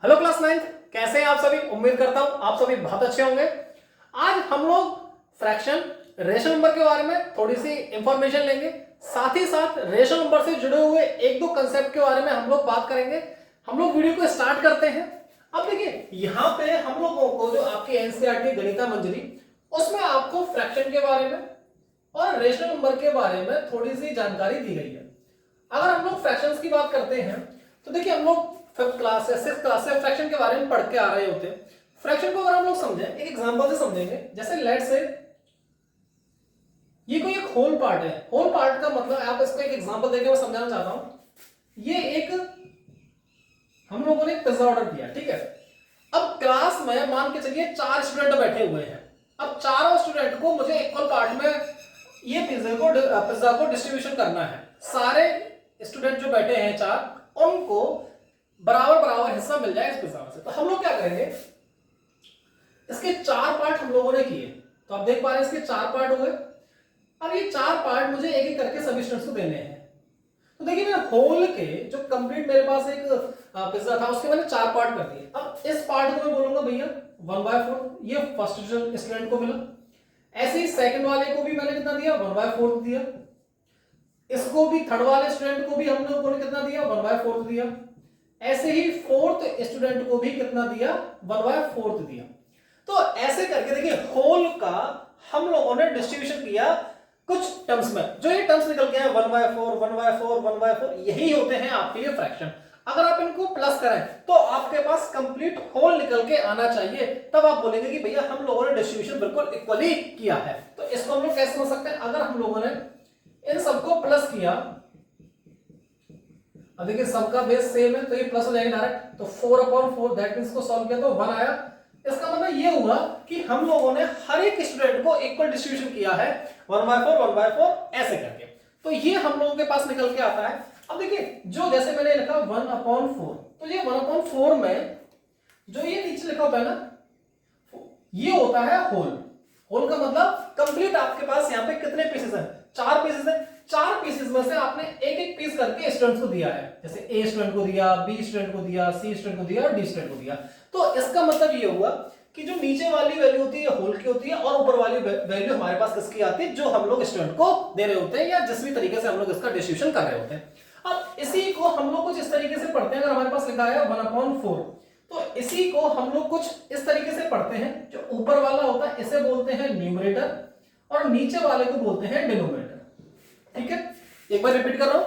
Hello class 9th, कैसे हैं आप सभी। उम्मीद करता हूं आप सभी बहुत अच्छे होंगे। आज हम लोग फ्रैक्शन रेशनल नंबर के बारे में थोड़ी सी इंफॉर्मेशन लेंगे, साथ ही साथ रेशनल नंबर से जुड़े हुए एक दो कंसेप्ट के बारे में हम लोग बात करेंगे। हम लोग वीडियो को स्टार्ट करते हैं। अब देखिए, यहाँ पे हम लोगों को जो आपकी एनसीईआरटी गणिता मंजरी, उसमें आपको फ्रैक्शन के बारे में और रेशनल नंबर के बारे में थोड़ी सी जानकारी दी गई है। अगर हम लोग फ्रैक्शंस की बात करते हैं तो देखिए, हम लोग 5th क्लास या 6th क्लास से फ्रैक्शन के बारे में पढ़ के आ रहे होते हैं। फ्रैक्शन को अगर हम लोग समझें, एक एग्जांपल से समझेंगे। जैसे लेट से ये कोई एक होल पार्ट है। होल पार्ट का मतलब, आप इसको एक एग्जांपल देके मैं समझाना चाहता हूं। ये एक हम लोगों ने पिज्जा ऑर्डर किया, ठीक है। अब क्लास में मान के चलिए 4 स्टूडेंट बैठे हुए हैं। अब चारों स्टूडेंट को मुझे इक्वल पार्ट में ये पिज्जा को डिस्ट्रीब्यूशन करना है। सारे स्टूडेंट जो बैठे हैं 4, उनको बराबर बराबर हिस्सा मिल जाए इस पिज्जा से। तो हम लोग क्या करेंगे, इसके 4 पार्ट हम लोगों ने किए। तो आप देख पा रहे हैं इसके 4 पार्ट हो गए। अब ये 4 पार्ट मुझे एक एक करके सभी स्टूडेंट्स को देने हैं। तो देखिए, मैं होल के जो कंप्लीट मेरे पास एक पिज्जा था, उसके मैंने 4 पार्ट कर दिए। अब इस पार्ट को मैं बोलूंगा भैया 1/4, ये फर्स्ट स्टूडेंट को मिला। ऐसे ही सेकंड वाले को भी मैंने कितना दिया, 1/4 दिया। इसको भी थर्ड वाले स्टूडेंट को भी हम लोगों ने कितना दिया, 1/4 दिया। ऐसे ही फोर्थ स्टूडेंट को भी कितना दिया, 1/4 दिया। तो ऐसे करके देखिए, होल का हम लोगों ने डिस्ट्रीब्यूशन किया कुछ टर्म्स में। जो ये टर्म्स निकल के हैं 1/4, 1/4, 1/4, यही होते हैं आपके लिए फ्रैक्शन। अगर आप इनको प्लस करें तो आपके पास कंप्लीट होल निकल के आना चाहिए। तब आप बोलेंगे कि भैया हम लोगों ने डिस्ट्रीब्यूशन बिल्कुल इक्वली किया है। तो इसको हम लोग कैसे समझ सकते हैं, अगर हम लोगों ने इन सबको प्लस किया, अब देखिए सबका बेस सेम है तो ये प्लस हो जाएगा डायरेक्ट। तो 4/4 दैट मींस को सॉल्व किया तो 1 आया। इसका मतलब ये हुआ कि हम लोगों ने हर एक स्टूडेंट को इक्वल डिस्ट्रीब्यूशन किया है 1/4, 1/4 ऐसे करके। तो ये हम लोगों के पास निकल के आता है। अब देखिए, जो जैसे मैंने लिखा 1/4, तो ये 1/4 में जो ये नीचे लिखा होता है ना, ये होता है होल। होल का मतलब कंप्लीट आपके पास यहाँ पे कितने पीसेस हैं, 4 पीसेस हैं। 4 पीसेस में से आपने एक एक पीस करके स्टूडेंट्स को दिया है। जैसे ए स्टूडेंट को दिया, बी स्टूडेंट को दिया, सी स्टूडेंट को दिया और डी स्टूडेंट को दिया। तो इसका मतलब ये हुआ कि जो नीचे वाली वैल्यू होती है होल की होती है, और ऊपर वाली वैल्यू हमारे पास किसकी आती है, जो हम लोग स्टूडेंट को दे रहे होते हैं या जिस भी तरीके से हम लोग इसका डिस्ट्रीब्यूशन कर रहे होते हैं। अब इसी को हम लोग कुछ इस तरीके से पढ़ते हैं। अगर हमारे पास लिखा है 1/4, तो इसी को हम लोग कुछ इस तरीके से पढ़ते हैं। जो ऊपर वाला होता है इसे बोलते हैं न्यूमरेटर, और नीचे वाले को बोलते हैं डिनोमिनेटर। ठीक है, एक बार रिपीट कर रहा हूं।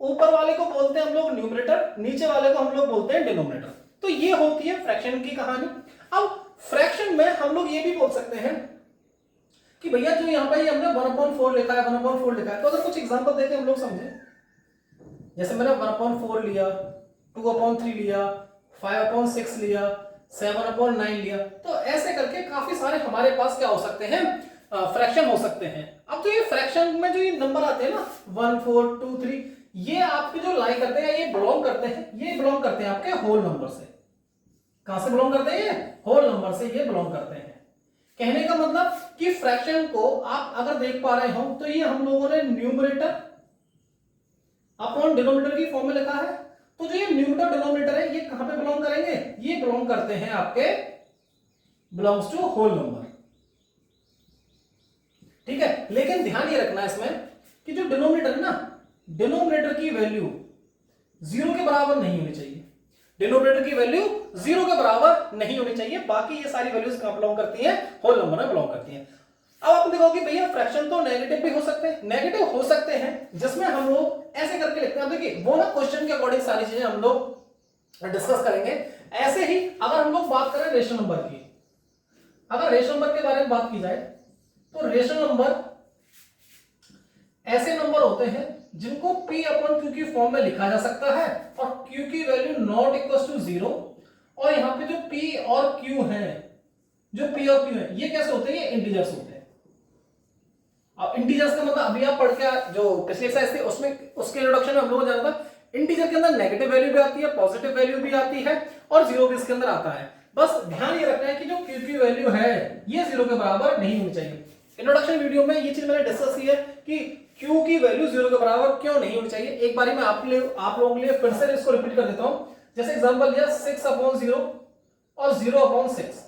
ऊपर वाले को बोलते हैं हम लोग न्यूमरेटर, नीचे वाले को हम लोग बोलते हैं डिनोमिनेटर। तो ये होती है फ्रैक्शन की कहानी। अब फ्रैक्शन में हम लोग ये भी बोल सकते हैं कि भैया जो यहाँ पे हमने 1/4 लिखा है, 1/4 लिखा है, तो अगर कुछ एग्जांपल देके हम लोग समझे। जैसे मैंने 1/4 लिया, 2/3 लिया, 5/6 लिया, 7/9 लिया। तो ऐसे करके काफी सारे हमारे पास क्या हो सकते हैं, फ्रैक्शन हो सकते हैं। अब तो ये फ्रैक्शन में जो ये नंबर आते हैं ना 1, 4, 2, 3, ये आपके जो लाई करते हैं, ये बिलोंग करते हैं, ये बिलोंग करते हैं आपके होल नंबर से। कहां से बिलोंग करते हैं, ये होल नंबर से ये बिलोंग करते हैं। कहने का मतलब कि फ्रैक्शन को आप अगर देख पा रहे हो तो ये हम लोगों ने न्यूमरेटर अपॉन डिनोमिनेटर की फॉर्म में लिखा है। तो जो ये न्यूमरेटर डिनोमिनेटर है, ये कहां पे बिलोंग करेंगे, ये बिलोंग करते हैं आपके बिलोंग्स टू होल नंबर। ठीक है, लेकिन ध्यान ये रखना है इसमें कि जो डिनोमिनेटर है ना, डिनोमिनेटर की वैल्यू 0 के बराबर नहीं होनी चाहिए। डिनोमिनेटर की वैल्यू 0 के बराबर नहीं होनी चाहिए। बाकी ये सारी वैल्यूज कहां बिलोंग करती हैं, होल नंबर में बिलोंग करती हैं। अब आप देखोगे भैया फ्रैक्शन तो नेगेटिव भी हो सकते हैं, नेगेटिव हो सकते हैं जिसमें हम लोग ऐसे करके लिखते हैं। देखिए, वो ना क्वेश्चन के अकॉर्डिंग सारी चीजें हम लोग डिस्कस करेंगे। ऐसे ही अगर हम लोग बात करें रेशनल नंबर की, अगर रेशनल नंबर के बारे में बात की जाए तो रेशनल नंबर ऐसे नंबर होते हैं जिनको P/Q की फॉर्म में लिखा जा सकता है, और Q की वैल्यू नॉट इक्वल टू 0। और यहाँ पे जो P और Q है, जो P और Q है, ये कैसे होते हैं, ये इंटीजर्स होते हैं। अब इंटीजर्स का मतलब अभी आप पढ़ के जो पिछली एक्सरसाइज थी उसमें, उसके इंट्रोडक्शन में हम लोगों ने जाना था, इंटीजर के अंदर नेगेटिव वैल्यू भी आती है, पॉजिटिव वैल्यू भी आती है, और 0 भी इसके अंदर आता है। बस ध्यान ये रखना है कि जो Q की वैल्यू है ये 0 के बराबर नहीं होनी चाहिए। इंट्रोडक्शन वीडियो में ये चीज मैंने डिस्कस की है कि Q की वैल्यू 0 के बराबर क्यों नहीं होनी चाहिए। एक बार मैं आप लोगों के लिए फिर से इसको रिपीट कर देता हूं। जैसे एग्जांपल लिया 6/0 और 0/6।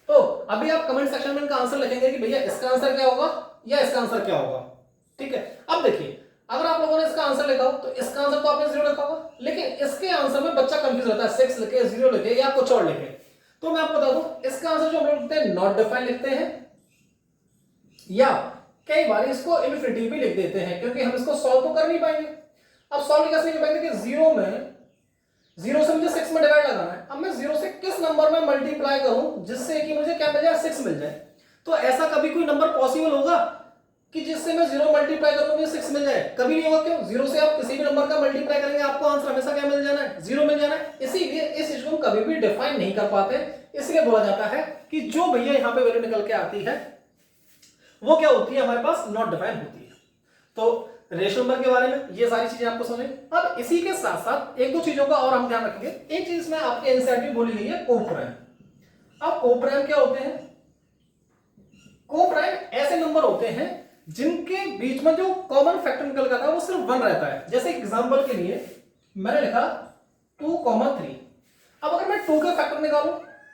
तो अभी आप कमेंट सेक्शन में इनका आंसर लिखेंगे कि भैया इसका आंसर क्या होगा या इसका आंसर क्या होगा। ठीक है, अब देखिए अगर आप लोगों ने इसका आंसर लिखा हो तो इसका आंसर तो आपने 0 लिखा होगा, लेकिन इसके आंसर में बच्चा कंफ्यूज रहता है 6 लिखे 0 लिखे या कुछ और लिखे। तो मैं आपको बता दूं इसका आंसर जो हम लोग लिखते हैं नॉट डिफाइन लिखते हैं, या कई बार इसको इनफिनिटी भी लिख देते हैं, क्योंकि हम इसको सॉल्व तो कर नहीं पाएंगे। अब सॉल्व कैसे कर पाएंगे कि 0 से मुझे 6 में डिवाइड लगाना है। अब मैं 0 से किस नंबर में मल्टीप्लाई करूं जिससे कि मुझे क्या मिल जाए 6 मिल जाए। तो ऐसा कभी कोई नंबर पॉसिबल होगा कि जिससे मैं 0 मल्टीप्लाई करूं मुझे 6 मिल जाए? कभी नहीं होगा। क्यों? 0 से आप किसी भी नंबर का मल्टीप्लाई करेंगे आपको आंसर हमेशा क्या मिल जाना है? 0 मिल जाना है। इसीलिए इस चीज को हम कभी भी डिफाइन नहीं कर पाते, इसलिए बोला जाता है कि जो भैया यहां पे वैल्यू निकल के आती है वो क्या होती है, हमारे पास नॉट डिफाइन होती है। तो रेशनल नंबर के बारे में ये सारी चीजें आपको समझ। अब इसी के साथ साथ एक दो चीजों का और हम ध्यान रखेंगे। एक चीज में आपके एनसीईआरटी में बोली गई है कोप्राइम। अब कोप्राइम क्या होते हैं? कोप्राइम ऐसे नंबर होते हैं जिनके बीच में जो कॉमन फैक्टर निकल जाता है वो सिर्फ 1 रहता है। जैसे एग्जांपल के लिए मैंने लिखा 2,3। अब अगर मैं 2 के फैक्टर निकालूं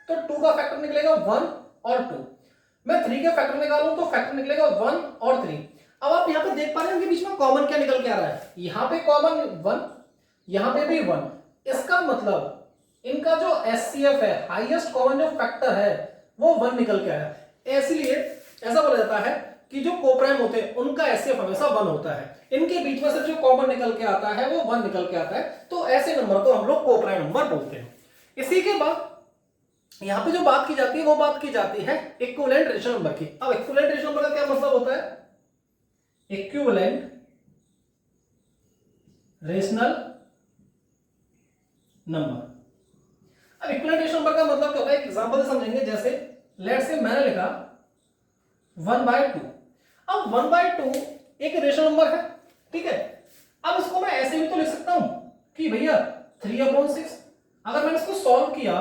तो 2 का फैक्टर निकलेगा 1 और 2। मैं 3 के फैक्टर निकालूं तो फैक्टर निकलेगा 1 और 3। अब आप यहां पे देख पा रहे हैं इनके बीच में कॉमन क्या निकल के आ रहा है? यहां पे कॉमन 1, यहां पे भी 1। इसका मतलब इनका जो एचसीएफ है, हाईएस्ट कॉमन जो फैक्टर है, वो 1 निकल के आया। इसलिए ऐसा बोला जाता है कि जो कोप्राइम होते हैं उनका एचसीएफ हमेशा 1 होता है। इनके बीच में से जो कॉमन निकल के आता है वो 1 निकल के आता है। तो ऐसे नंबर को हम लोग कोप्राइम नंबर बोलते हैं। इसी के बाद यहां पे जो बात की जाती है वो बात की जाती है इक्विवेलेंट रेशनल नंबर की। अब इक्विवेलेंट रेशनल नंबर का क्या मतलब होता है? Equivalent rational number. अब इक्विवेलेंट रेशनल नंबर का मतलब क्या होता है? एक एग्जांपल से समझेंगे। जैसे लेट्स से मैंने लिखा 1/2। अब 1/2 एक रेशनल नंबर है, ठीक है। अब इसको मैं ऐसे भी तो लिख सकता हूं कि भैया 3/6। अगर मैंने इसको सॉल्व किया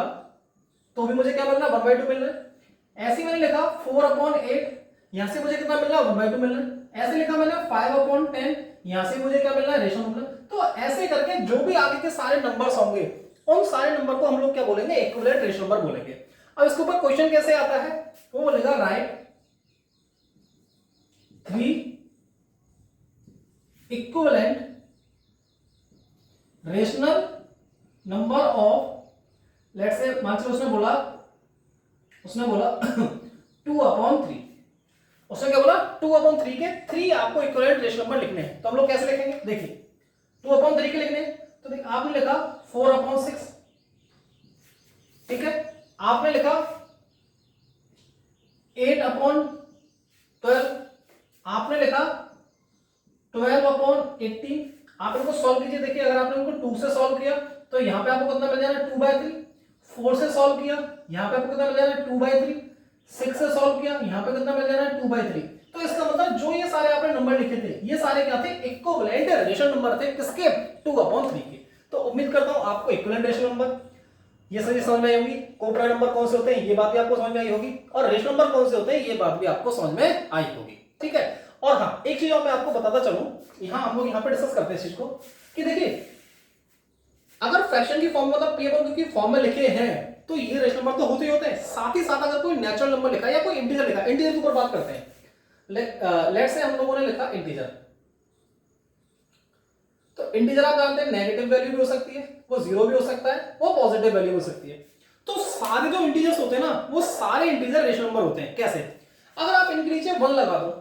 तो भी मुझे क्या मिलना? 1/2 मिल रहा है। ऐसे मैंने लिखा 4/8, यहां से मुझे कितना मिल रहा है? 1/2 मिल रहा है। ऐसे लिखा मैंने 5/10, यहां से मुझे क्या मिल रहा है? Rational number. तो ऐसे करके जो भी आगे के सारे नंबर्स होंगे उन सारे नंबर को हम लोग क्या बोलेंगे? इक्विवेलेंट रेशनल नंबर बोलेंगे। अब इसके ऊपर क्वेश्चन कैसे आता है? वो बोलेगा right 3 equivalent rational number of, let's say मान लो उसने बोला 2/3। उसने क्या बोला? 2/3 के 3 आपको इक्विवेलेंट रेशनल नंबर लिखने हैं। तो हम लोग कैसे लिखेंगे? देखिए 2/3 के लिखने हैं तो देखिए आपने लिखा 4/6, ठीक है। आपने लिखा 8/12, आपने लिखा 12/18। आप इनको सॉल्व कीजिए। देखिए अगर आपने इनको 2 से सॉल्व किया तो यहां पे आपको कितना मिल जाना है? 2/3। 4 से सॉल्व किया यहां पे आपको कितना मिल जाना है? 2/3। 6 से सॉल्व किया यहां पे कितना मिल जाना है? 2/3। तो इसका मतलब जो ये सारे आपने नंबर लिखे थे ये सारे क्या थे? इक्विवेलेंट रेशनल नंबर थे। किसके? 2/3 के। तो उम्मीद करता हूं आपको इक्विवेलेंट रेशनल नंबर ये सभी समझ में आई होगी। कोप्राइम नंबर कौन से होते हैं ये बात भी आपको समझ में आई होगी, और रेशनल नंबर कौन से होते हैं ये बात भी आपको समझ में आई होगी। ठीक है। और हाँ एक चीज और मैं आपको बताता चलूं, यहां हम लोग यहां पे डिस्कस करते हैं इस चीज को कि देखिए अगर फ्रैक्शन की फॉर्म मतलब p/q की फॉर्म में लिखे हैं तो ये रेशनल नंबर तो होते ही होते हैं। साथ ही साथ अगर कोई नेचुरल नंबर लिखा है या कोई इंटीजर लिखा है, इंटीजर के ऊपर बात करते हैं। लेट्स से हम लोगों ने लिखा इंटीजर। तो इंटीजर आप जानते हैं नेगेटिव वैल्यू भी हो सकती है, वो 0 भी हो सकता है, वो पॉजिटिव वैल्यू हो सकती है। तो सारे जो इंटीजर्स होते हैं ना वो सारे इंटीजर रेशनल नंबर होते हैं। कैसे? अगर आप इनके नीचे 1 लगा दो,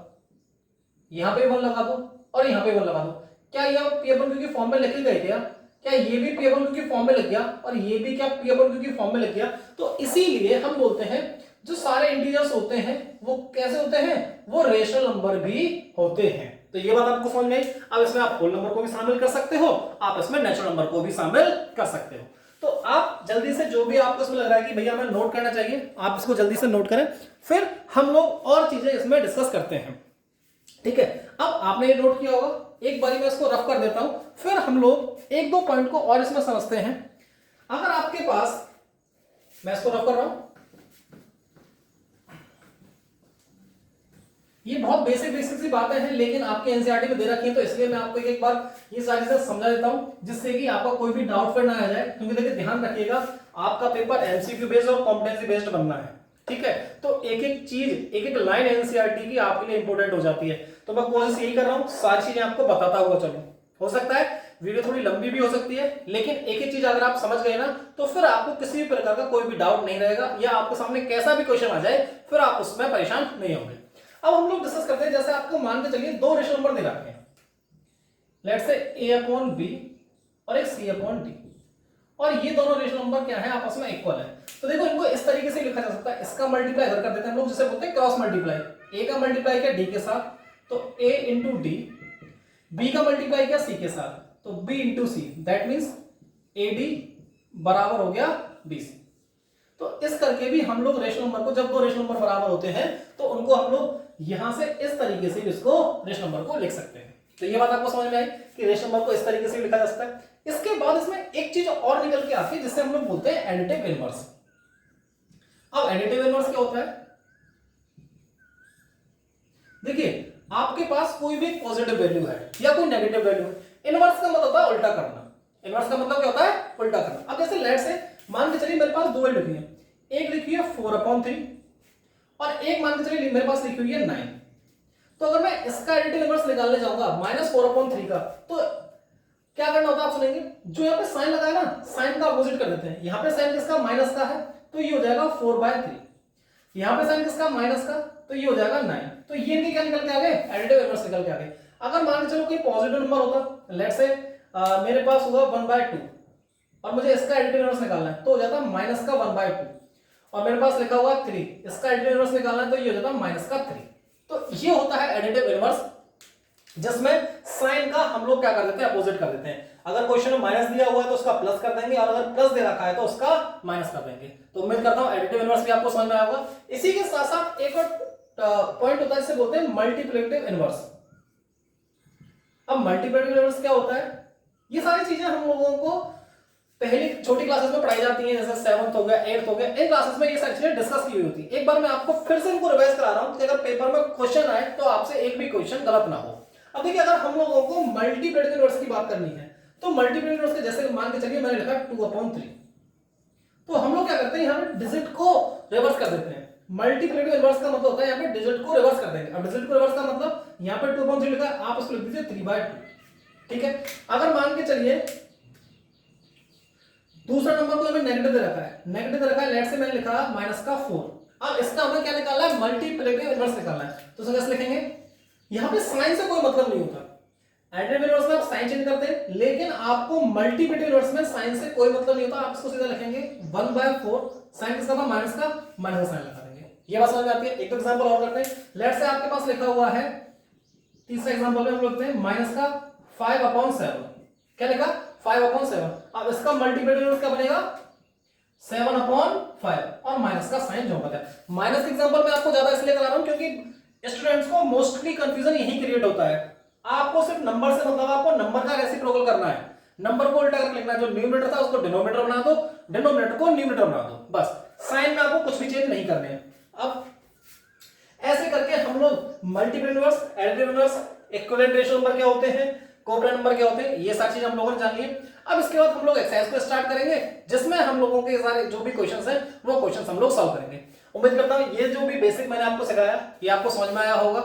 यहां पे 1 लगा दो और यहां पे 1 लगा दो, क्या ये p/q की फॉर्म में लिखे गए क्या? क्या ये भी p/q की फॉर्म में लग गया और ये भी क्या p/q की फॉर्म में लग गया? तो इसीलिए हम बोलते हैं जो सारे इंटीजर्स होते हैं वो कैसे होते हैं? वो रेशनल नंबर भी होते हैं। तो ये बात आपको समझ में आई। अब इसमें आप होल नंबर को भी शामिल कर सकते हो, आप इसमें नेचुरल नंबर को भी शामिल कर सकते हो। तो आप जल्दी से जो भी आपको इसमें लग रहा है कि भैया हमें नोट करना चाहिए, आप इसको जल्दी से नोट करें, फिर हम लोग और चीजें इसमें डिस्कस करते हैं। ठीक है। अब आपने ये नोट किया होगा, एक बारी मैं इसको रफ कर देता हूं, फिर हम लोग एक दो पॉइंट को और इसमें समझते हैं। अगर आपके पास, मैं इसको रफ कर रहा हूं, ये बहुत बेसिक बेसिक सी बातें हैं, लेकिन आपके एनसीईआरटी में दे रखी है, तो इसलिए मैं आपको एक बार ये सारी चीजें समझा देता हूं, जिससे कि आपका कोई भी डाउट फिर ना आ जाए। क्योंकि देखिए ध्यान रखिएगा, आपका पेपर एमसीक्यू बेस्ड और कॉम्पिटेंसी बेस्ड बनना है, ठीक है। तो एक एक चीज, एक एक लाइन एनसीईआरटी की आपके लिए इंपॉर्टेंट हो जाती है। तो मैं कोशिश यही कर रहा हूं सारी चीजें आपको बताता हुआ चलूं। हो सकता है वीडियो थोड़ी लंबी भी हो सकती है, लेकिन एक एक चीज अगर आप समझ गए ना, तो फिर आपको किसी भी प्रकार का कोई भी डाउट नहीं रहेगा, या आपके सामने कैसा भी क्वेश्चन आ जाए फिर आप उसमें परेशान नहीं होंगे। अब हम लोग डिस्कस करते हैं, जैसे आपको मान के चलिए दो रेशनल नंबर दे रखे हैं, लेट्स से a/b और एक c/d, और ये दोनों रेशनल नंबर क्या है, आपस में इक्वल है। तो देखो इनको इस तरीके से लिखा जा सकता है, इसका मल्टीप्लाई इधर कर देते हैं हम लोग, जिसे बोलते हैं क्रॉस मल्टीप्लाई। a का मल्टीप्लाई किया d के साथ तो a इंटू डी, b का मल्टीप्लाई किया c के साथ तो b into C, that means ad बराबर हो गया bc। तो इस करके भी हम लोग रेशनल नंबर को, जब दो रेशनल नंबर बराबर होते हैं तो उनको हम लोग यहां से इस तरीके से इसको रेशनल नंबर को लिख सकते हैं। तो ये बात आपको समझ में आई कि रेशनल नंबर को इस तरीके से लिखा जा सकता है। इसके बाद इसमें एक चीज और निकल के आती है, जिससे हम लोग बोलते हैं एडिटिव इनवर्स। अब एडिटिव इनवर्स क्या होता है, देखिए आपके पास कोई भी पॉजिटिव वैल्यू है या कोई नेगेटिव वैल्यू है, इनवर्स का मतलब होता है उल्टा करना। इनवर्स का मतलब क्या होता है, उल्टा करना। अब जैसे लेट से मान के चलिए मेरे पास दो वैल्यू लिखी है, एक लिखी है 4/3 और एक मान के चलिए मेरे पास लिखी हुई है 9। तो अगर मैं इसका एडिटिव इनवर्स निकालने जाऊंगा -4/3 का, तो क्या करना होता है आप सुनेंगे, जो यहाँ पे साइन लगाया ना, साइन का अपोजिट कर देते हैं। यहाँ पे साइन किसका, माइनस का है, तो ये हो जाएगा 4/3। यहाँ पे साइन किसका, माइनस का, तो ये हो जाएगा 9। तो ये क्या निकल के आ गए, एडिटिव इनवर्स निकल के आ गए। अगर मान के चलो कोई पॉजिटिव नंबर होता, लेट से मेरे पास हुआ 1/2 और मुझे इसका एडिटिव इनवर्स निकालना है, तो हो जाता माइनस का 1/2। और मेरे पास लिखा हुआ 3, इसका एडिटिव इनवर्स निकालना है, तो ये हो जाता माइनस का 3। तो ये होता है एडिटिव इनवर्स, जिसमें साइन का हम लोग क्या कर देते हैं, अपोजिट कर देते हैं। अगर क्वेश्चन में माइनस दिया हुआ है तो उसका प्लस कर देंगे, और अगर प्लस दे रखा है तो उसका माइनस कर देंगे। तो उम्मीद करता हूं एडिटिव इनवर्स भी आपको समझ में आया होगा। इसी के साथ साथ एक और पॉइंट होता है, जिसे बोलते हैं मल्टीप्लिकेटिव इनवर्स। अब मल्टीप्लिकेटिव इनवर्स क्या होता है, ये सारी चीजें हम लोगों को पहली छोटी क्लासेस में पढ़ाई जाती हैं, जैसे 7th हो गया, 8th हो गया, इन क्लासेस में ये सारी चीजें डिस्कस की हुई होती है। एक बार मैं आपको फिर से इनको रिवाइज करा रहा हूं, कि अगर पेपर में क्वेश्चन आए तो आपसे एक भी क्वेश्चन गलत ना हो। अब देखिए अगर हम लोगों को मल्टीप्लिकेटिव इनवर्स की बात करनी है, तो मल्टीप्लिकेटिव इनवर्स के जैसे मान के चलिए मैंने लिखा 2/3, तो हम लोग क्या करते हैं, यहाँ पे डिजिट को रिवर्स कर देते हैं। मल्टीप्लिकेटिव इनवर्स का मतलब होता है यहाँ पे डिजिट को रिवर्स कर देंगे। अब डिजिट को रिवर्स का मतलब यहाँ पे 2/3 लिखा है, आप उसको लिख दीजिए 3/2, ठीक है। अगर मान के चलिए दूसरा नंबर को हमें नेगेटिव दे रखा है, नेगेटिव दे रखा है, लेट से मैंने लिखा -4। अब इसका हमें क्या निकालना है, मल्टीप्लिकेटिव इनवर्स निकालना है। तो कैसे लिखेंगे, यहाँ पे साइन से कोई मतलब नहीं होता। एडिटिव इनवर्स में आप साइन चेंज करते हैं, लेकिन आपको मल्टीप्लिकेटिव इनवर्स में साइन से कोई मतलब नहीं होता। आप इसको सीधा लिखेंगे 1/4, साइन किसका था, माइनस का, माइनस का साइन लगा देंगे। ये बात समझ में आती है। एक एग्जांपल और करते हैं, लेट से आपके पास लिखा हुआ है, तीसरा एग्जांपल में हम लिखते हैं -5/7। क्या लिखा, 5/7। अब इसका मल्टीप्लिकेटिव इनवर्स क्या बनेगा, 7/5, और माइनस का साइन जो होता है। माइनस एग्जांपल में आपको ज्यादा इसलिए करा रहा हूं क्योंकि स्टूडेंट्स को मोस्टली कंफ्यूजन यही क्रिएट होता है। आपको सिर्फ नंबर से मतलब, आपको नंबर का रेसिप्रोकल करना है, नंबर को उल्टा करके लिखना है। जो न्यूमरेटर था उसको डिनोमिनेटर बना दो, डिनोमिनेटर को न्यूमरेटर बना दो, बस। साइन में आपको कुछ भी चेंज नहीं करने हैं। अब ऐसे करके हम लोग multiple inverse, additive inverse, equivalent ratio number क्या होते हैं, कोएफिशिएंट नंबर क्या होते हैं, ये सारी चीजें हम लोगों ने जान ली है। अब इसके बाद हम लोग एक्सरसाइज को स्टार्ट करेंगे, जिसमें हम लोगों के सारे जो भी क्वेश्चंस हैं वो क्वेश्चंस हम लोग सॉल्व करेंगे। उम्मीद करता हूं ये जो भी बेसिक मैंने आपको सिखाया ये आपको समझ में आया होगा।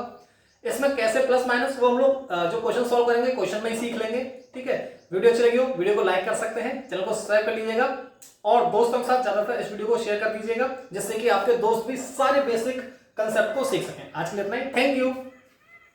इसमें कैसे प्लस माइनस वो हम लोग जो क्वेश्चन सॉल्व करेंगे क्वेश्चन में ही सीख लेंगे, ठीक है। वीडियो अच्छी लगी हो वीडियो को लाइक कर सकते हैं, चैनल को सब्सक्राइब कर लीजिएगा, और दोस्तों के साथ ज्यादातर इस वीडियो को शेयर कर दीजिएगा, जिससे कि आपके दोस्त भी सारे बेसिक कंसेप्ट को सीख सकें। आज के लिए इतना ही, थैंक यू।